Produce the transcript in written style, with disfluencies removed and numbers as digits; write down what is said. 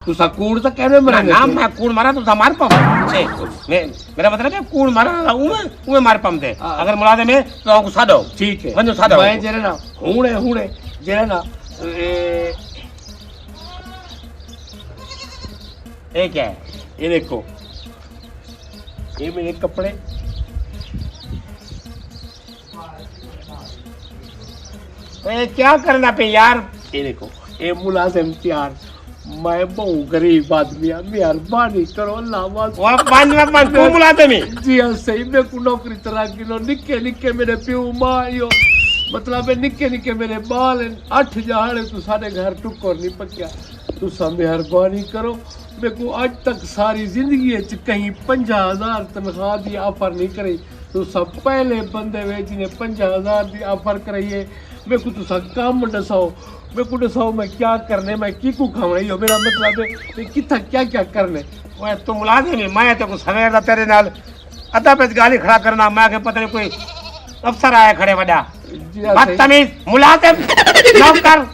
तुसा कूड़ तो कहने ना मरे ना मैं कूड़ मारा तो मार पाऊँ मेरा मतलब है कूड़ मारा उमे मार पाऊँ थे हाँ। अगर मुलादे में तो आपको सादो ठीक है वंजो सादो मैं जरे ना हुणे जरे ना ये क्या है ये देखो ये मेरे कपड़े ये क्या करना पे यार ये देखो ये मुलाजिम तैयार मैं बहुत गरीब आदमी है मेहरबानी करो अल्लाह वो पांच तू मुलादे में जी हाँ सही में को नौकरी तरह किलो निक्के निक्के मेरे प्यो माँ यो मतलब निक्के निक्के मेरे बाल 8 जहाड़े तू सारे घर टुक्कर नहीं पकिया तू सब मेहरबानी करो मेरे को आज तक सारी जिंदगी कहीं 50,000 तनख्वाह दी ऑफर नहीं करी तू सब पहले बंदे वे जिन्हें 50,000 दी ऑफर करी है मेरे को तू सब काम दसाओ मेरे को दसाओ मैं क्या करने मैं की को खाव रही हो मेरा मतलब है कितना क्या क्या करने वो तू मुलादे में मैं तो कुछ सवेर दा तेरे नाल अदा पे गाली खड़ा करना मैं के पता नहीं कोई अफसर आया खड़े वडा जी हाँ, सही। बदतमीज मुलाजिम नौकर